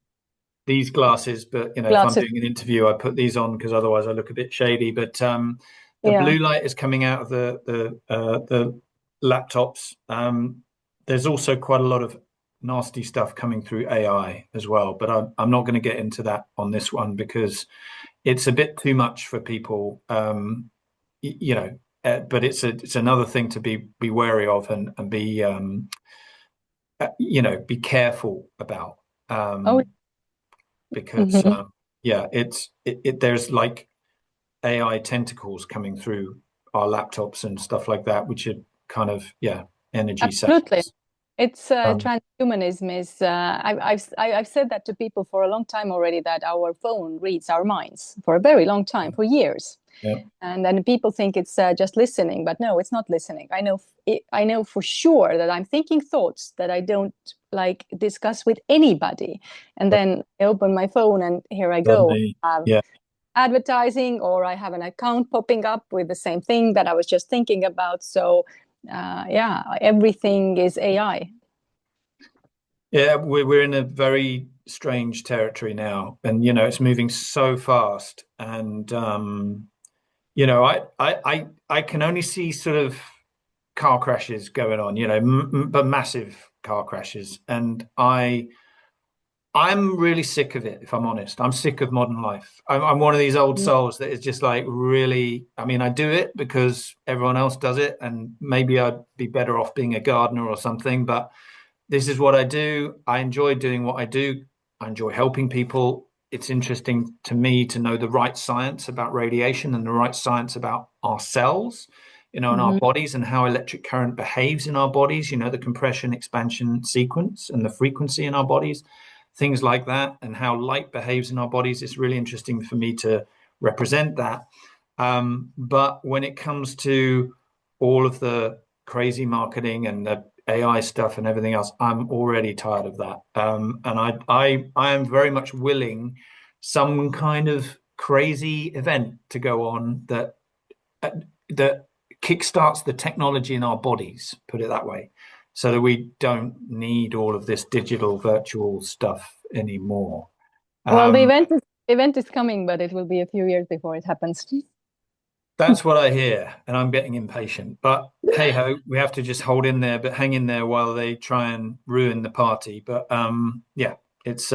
these glasses, but you know, if I'm Glasses. doing an interview, I put these on because otherwise I look a bit shady. But the Yeah. blue light is coming out of the laptops. There's also quite a lot of nasty stuff coming through AI as well, but I'm not going to get into that on this one because it's a bit too much for people. You know, but it's another thing to be wary of and be you know, be careful about. Oh, Um, because there's like AI tentacles coming through our laptops and stuff like that, which are kind of energy Absolutely. saps. It's transhumanism is I've said that to people for a long time already, that our phone reads our minds for a very long time, for years. Yeah. And then people think it's just listening, but no, it's not listening. I know for sure that I'm thinking thoughts that I don't like discuss with anybody, and then I open my phone and here I go. Suddenly, I have yeah. advertising, or I have an account popping up with the same thing that I was just thinking about. So everything is AI. Yeah, we're in a very strange territory now, and it's moving so fast. And I can only see sort of car crashes going on, but massive car crashes, and I'm really sick of it, if I'm honest. I'm sick of modern life. I'm one of these old souls that is just like really, I mean, I do it because everyone else does it, and maybe I'd be better off being a gardener or something, but this is what I do. I enjoy doing what I do. I enjoy helping people. It's interesting to me to know the right science about radiation and the right science about our cells, and our bodies, and how electric current behaves in our bodies, the compression expansion sequence and the frequency in our bodies, things like that, and how light behaves in our bodies. It's really interesting for me to represent that. But when it comes to all of the crazy marketing and the AI stuff and everything else, I'm already tired of that. And I am very much willing some kind of crazy event to go on that kickstarts the technology in our bodies, put it that way, so that we don't need all of this digital virtual stuff anymore. Well, the event is coming, but it will be a few years before it happens. That's what I hear, and I'm getting impatient. But hey ho, we have to just hold in there, but hang in there while they try and ruin the party. But it's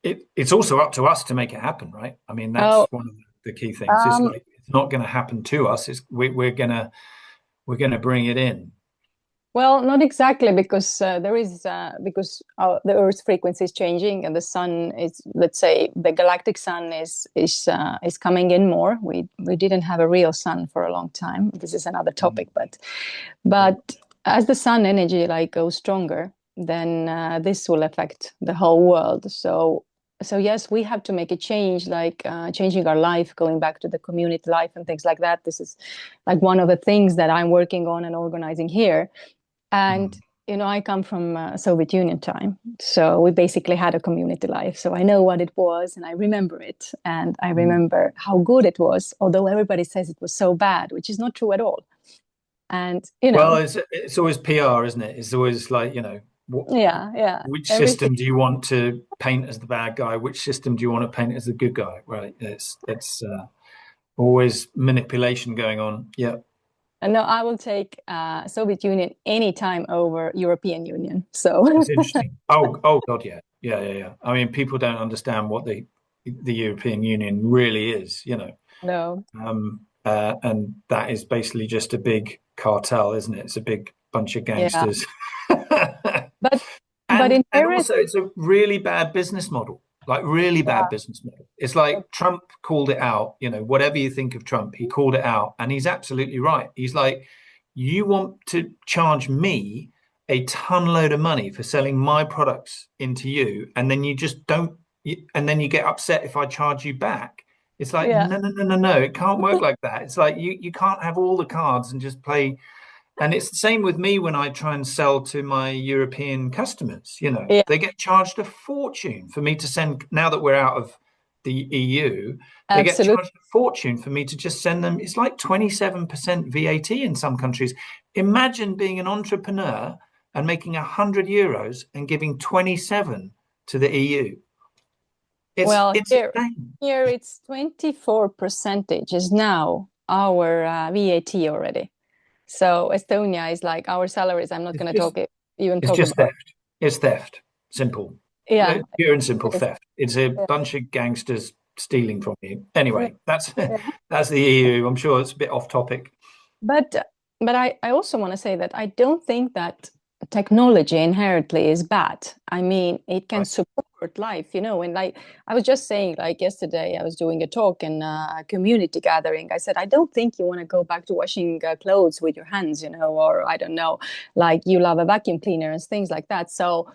it's also up to us to make it happen, right? I mean, that's Oh, one of the key things. It's um, like it's not going to happen to us. We're gonna bring it in. well, not exactly, because the Earth's frequency is changing, and the sun is, let's say, the galactic sun is coming in more. We didn't have a real sun for a long time. This is another topic, but as the sun energy like goes stronger, then this will affect the whole world. So yes, we have to make a change, like changing our life, going back to the community life and things like that. This is like one of the things that I'm working on and organizing here. And I come from Soviet Union time, so we basically had a community life. So I know what it was, and I remember it, and I remember how good it was. Although everybody says it was so bad, which is not true at all. And Well, it's always PR, isn't it? It's always like, yeah, which everything. system do you want to paint as the bad guy? Which system do you want to paint as the good guy? Right? It's always manipulation going on. Yeah. And no, I will take Soviet Union anytime over European Union. So It's interesting. Oh God, yeah. Yeah. I mean, people don't understand what the European Union really is, no, and that is basically just a big cartel, isn't it? It's a big bunch of yeah, gangsters. but but And in Paris, also it's a really bad business model, like really bad yeah, business model. It's like Trump called it out, whatever you think of Trump, he called it out, and he's absolutely right. He's like, you want to charge me a ton load of money for selling my products into you, and then you just don't, and then you get upset if I charge you back. It's like, yeah, no, it can't work like that. It's like you can't have all the cards and just play. And it's the same with me when I try and sell to my European customers. yeah, They get charged a fortune for me to send, now that we're out of the EU, they get absolutely. charged a fortune for me to just send them. It's like 27% VAT in some countries. Imagine being an entrepreneur and making €100 and giving 27 to the EU. Well, It's insane. here it's 24% is now our VAT already. So Estonia is like our salaries. I'm not It's going to just even It's talk just about. theft. It's theft. Simple. Yeah, Pure and simple it is. theft. It's a Yeah, bunch of gangsters stealing from you. yeah, Anyway, that's yeah. that's the EU. I'm sure it's a bit off topic. But I also want to say that I don't think that technology inherently is bad. I mean, it can Right. support life, you know. And like I was just saying, like yesterday, I was doing a talk in a community gathering. I said, I don't think you want to go back to washing clothes with your hands, you know, or I don't know, like you love a vacuum cleaner and things like that. So,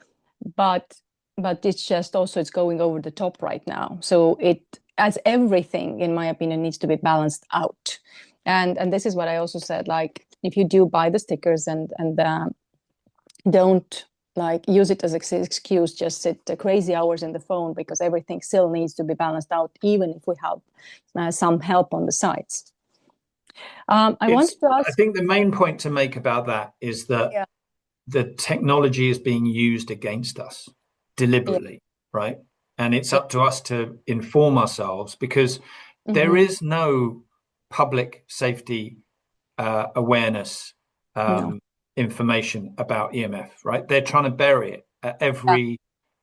but it's just also it's going over the top right now. So it, as everything, in my opinion, needs to be balanced out. And this is what I also said. Like if you do buy the stickers and don't like use it as an excuse, just sit crazy hours in the phone, because everything still needs to be balanced out, even if we have some help on the sides. I wanted to I ask. think the main point to make about that is that Yeah, the technology is being used against us yeah, deliberately, right? And it's yeah. up to us to inform ourselves, because there Mm-hmm. is no public safety awareness No. information about EMF, right? They're trying to bury it at Yeah.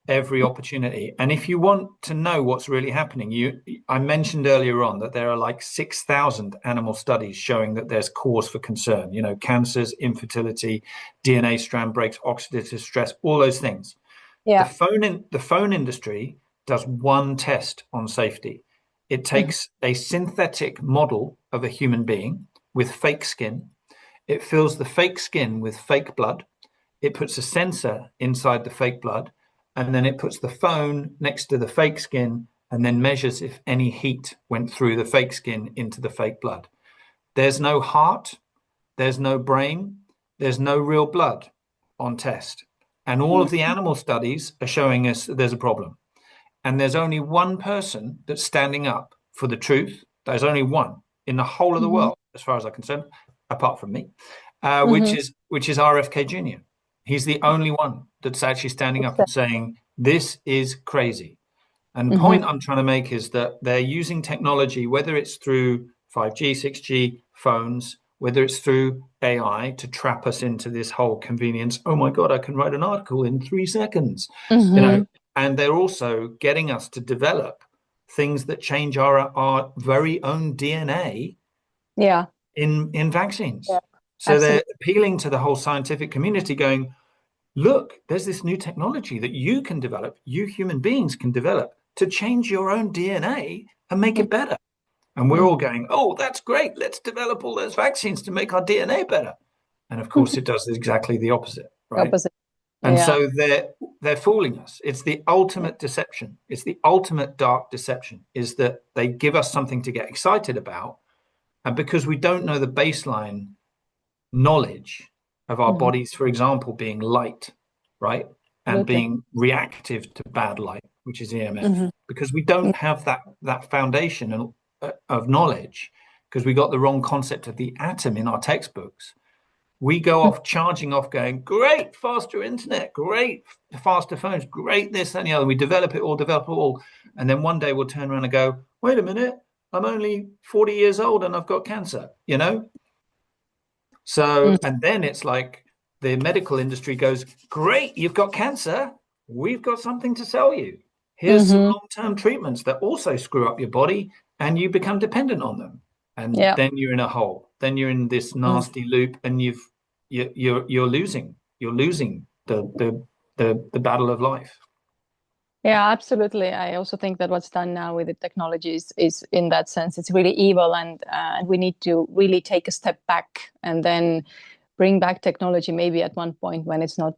every opportunity. And if you want to know what's really happening, I mentioned earlier on that there are like 6,000 animal studies showing that there's cause for concern, you know, cancers, infertility, DNA strand breaks, oxidative stress, all those things. Yeah. The phone industry does one test on safety. It Mm-hmm. takes a synthetic model of a human being with fake skin. It fills the fake skin with fake blood. It puts a sensor inside the fake blood, and then it puts the phone next to the fake skin and then measures if any heat went through the fake skin into the fake blood. There's no heart, there's no brain, there's no real blood on test. And all of the animal studies are showing us that there's a problem. And there's only one person that's standing up for the truth. There's only one in the whole of the Mm-hmm. world, as far as I'm concerned, apart from me, Mm-hmm. which is RFK Jr. He's the only one that's actually standing up and saying this is crazy. And the Mm-hmm. point I'm trying to make is that they're using technology, whether it's through 5G, 6G phones, whether it's through AI, to trap us into this whole convenience. Oh my God, I can write an article in 3 seconds, you know. Mm-hmm. And they're also getting us to develop things that change our very own DNA Yeah. in vaccines. Yeah. So they're Absolutely. appealing to the whole scientific community, going, look, there's this new technology that you can develop, you human beings can develop to change your own DNA and make it better. And we're all going, oh, that's great. Let's develop all those vaccines to make our DNA better. And of course, it does exactly the opposite, right? Opposite. And Yeah. so they're fooling us. It's the Yeah. ultimate deception. It's the ultimate dark deception, is that they give us something to get excited about. And because we don't know the baseline knowledge of our Mm-hmm. bodies, for example, being light, right? And Absolutely. being reactive to bad light, which is EMF, Mm-hmm. because we don't have that foundation of knowledge, because we got the wrong concept of the atom in our textbooks. We go off charging off, going, great, faster internet, great, faster phones, great this and the other. We develop it all. And then one day we'll turn around and go, wait a minute, I'm only 40 years old and I've got cancer, you know? So, and then it's like the medical industry goes, great, you've got cancer. We've got something to sell you. Here's some Mm-hmm. long-term treatments that also screw up your body, and you become dependent on them. And Yeah. then you're in a hole. Then you're in this Mm. nasty loop, and you're losing. You're losing the battle of life. Yeah, absolutely. I also think that what's done now with the technology is in that sense, it's really evil, and we need to really take a step back and then bring back technology maybe at one point when it's not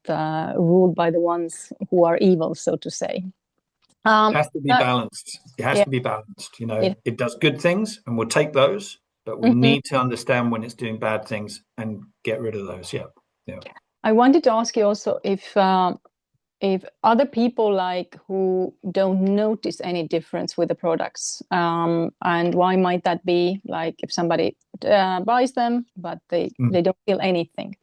ruled by the ones who are evil, so to say. It has to be But balanced. It has yeah, to be balanced. You know, it, it does good things, and we'll take those, but we mhm. need to understand when it's doing bad things and get rid of those. Yeah, yeah. I wanted to ask you also if other people like who don't notice any difference with the products, and why might that be? Like if somebody buys them but Mm. they don't feel anything.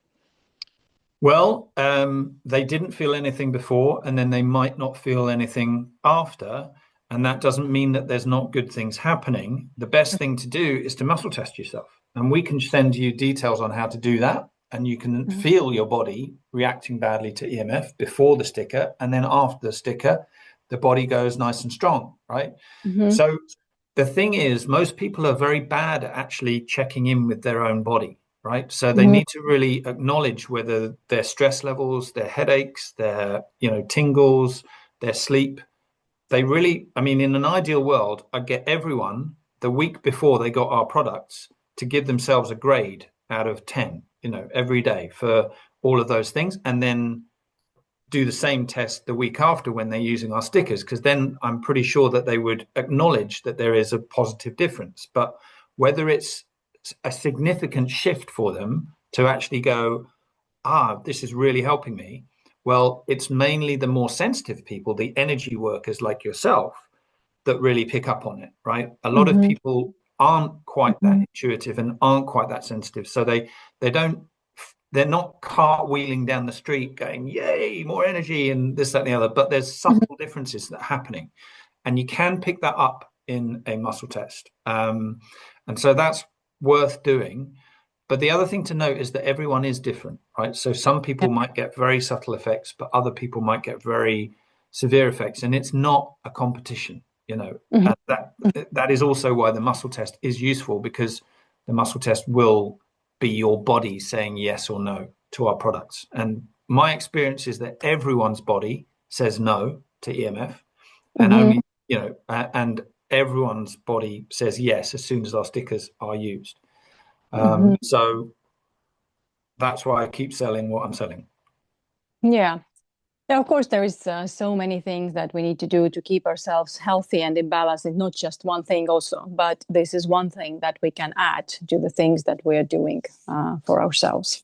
Well, they didn't feel anything before, and then they might not feel anything after. And that doesn't mean that there's not good things happening. The best thing to do is to muscle test yourself. And we can send you details on how to do that. And you can Mhm. feel your body reacting badly to EMF before the sticker. And then after the sticker, the body goes nice and strong, right? Mhm. So the thing is, most people are very bad at actually checking in with their own body. right? So they Mhm. need to really acknowledge whether their stress levels, their headaches, their, tingles, their sleep. They really, I mean, in an ideal world, I'd get everyone the week before they got our products to give themselves a grade out of 10, every day for all of those things. And then do the same test the week after when they're using our stickers, because then I'm pretty sure that they would acknowledge that there is a positive difference. But whether it's a significant shift for them to actually go, this is really helping me. Well, it's mainly the more sensitive people, the energy workers like yourself, that really pick up on it, right? A lot of Mhm. people aren't quite that Mhm. intuitive and aren't quite that sensitive. So they're not cartwheeling down the street going, yay, more energy and this, that, and the other. But there's Mhm. subtle differences that are happening. And you can pick that up in a muscle test. And so that's worth doing. But the other thing to note is that everyone is different, right? So some Yeah. people might get very subtle effects, but other people might get very severe effects. And it's not a competition, Mhm. and that is also why the muscle test is useful, because the muscle test will be your body saying yes or no to our products. And my experience is that everyone's body says no to EMF, and Mhm. and everyone's body says yes as soon as our stickers are used. Mhm. So that's why I keep selling what I'm selling. Yeah. Yeah, of course, there is so many things that we need to do to keep ourselves healthy and in balance. It's not just one thing also, but this is one thing that we can add to the things that we're doing for ourselves.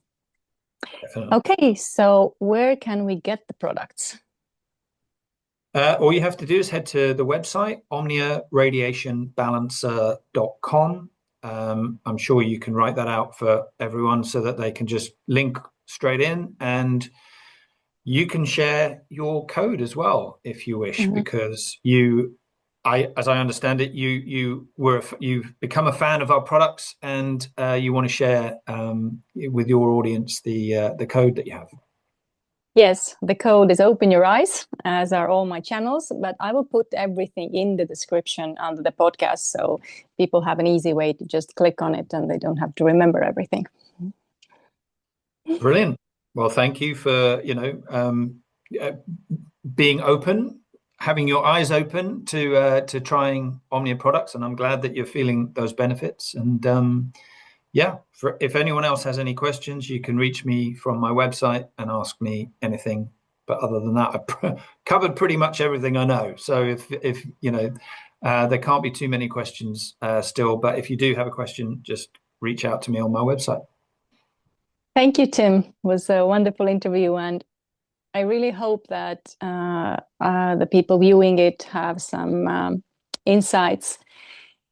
Definitely. Okay, so where can we get the products? All you have to do is head to the website, omniaradiationbalancer.com. I'm sure you can write that out for everyone so that they can just link straight in, and you can share your code as well if you wish, Mhm. because as I understand it, you've become a fan of our products, and you want to share with your audience the code that you have. Yes, the code is Open Your Eyes, as are all my channels, but I will put everything in the description under the podcast so people have an easy way to just click on it and they don't have to remember everything. Brilliant. Well, thank you for uh, being open, having your eyes open to trying Omnia products, and I'm glad that you're feeling those benefits. And if anyone else has any questions, you can reach me from my website and ask me anything. But other than that, I've covered pretty much everything I know. So if there can't be too many questions still, but if you do have a question, just reach out to me on my website. Thank you, Tim. It was a wonderful interview, and I really hope that the people viewing it have some insights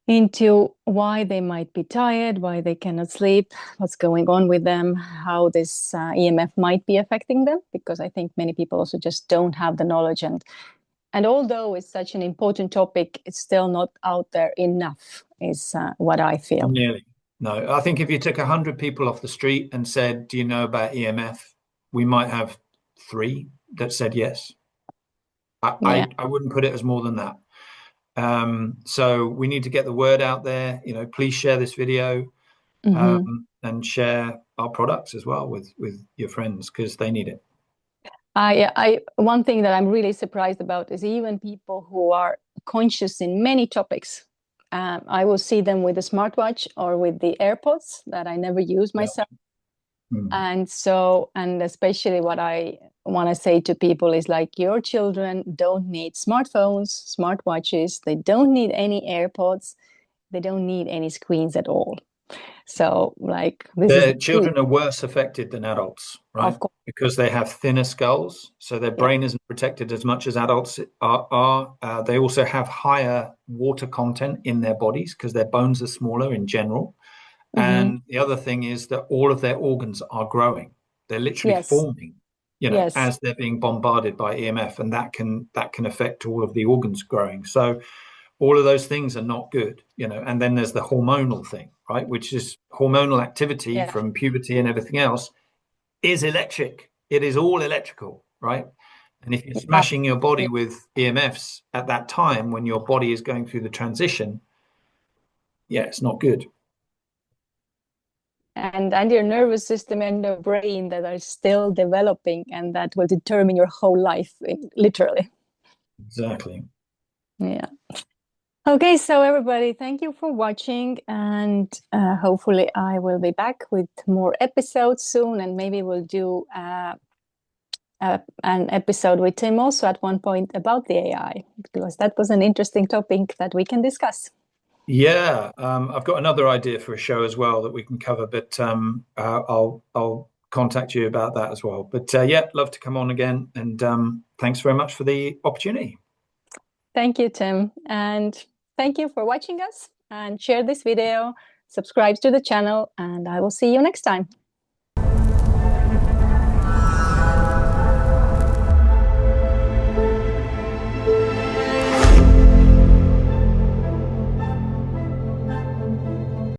into why they might be tired, why they cannot sleep, what's going on with them, how this EMF might be affecting them, because I think many people also just don't have the knowledge. And although it's such an important topic, it's still not out there enough, is what I feel. Nearly. No, I think if you took 100 people off the street and said, "Do you know about EMF?" we might have three that said yes. I, Yeah. I, I wouldn't put it as more than that. So we need to get the word out there. Please share this video, Mm-hmm. and share our products as well with your friends, because they need it. One thing that I'm really surprised about is even people who are conscious in many topics. I will see them with a smartwatch or with the AirPods that I never use Yeah. myself. Mm. And especially what I want to say to people is like, your children don't need smartphones, smartwatches, they don't need any AirPods, they don't need any screens at all. So, like, this is The really, children are worse affected than adults, right? of course, Because they have thinner skulls, so their yeah. brain isn't protected as much as adults are. They also have higher water content in their bodies because their bones are smaller in general. Mm-hmm. And the other thing is that all of their organs are growing. They're literally Yes, forming, yes, as they're being bombarded by EMF, and that can affect all of the organs growing. So all of those things are not good, and then there's the hormonal thing, right, which is hormonal activity yeah, from puberty and everything else is electric. It is all electrical, right? And if you're yeah. smashing your body with EMFs at that time when your body is going through the transition, yeah, it's not good. and your nervous system and your brain that are still developing, and that will determine your whole life, literally. Exactly. Yeah. Okay, so everybody, thank you for watching, and hopefully I will be back with more episodes soon, and maybe we'll do an episode with Tim also at one point about the AI, because that was an interesting topic that we can discuss. Yeah, I've got another idea for a show as well that we can cover, but I'll contact you about that as well. But yeah, love to come on again, and thanks very much for the opportunity. Thank you, Tim, and thank you for watching us, and share this video, subscribe to the channel, and I will see you next time.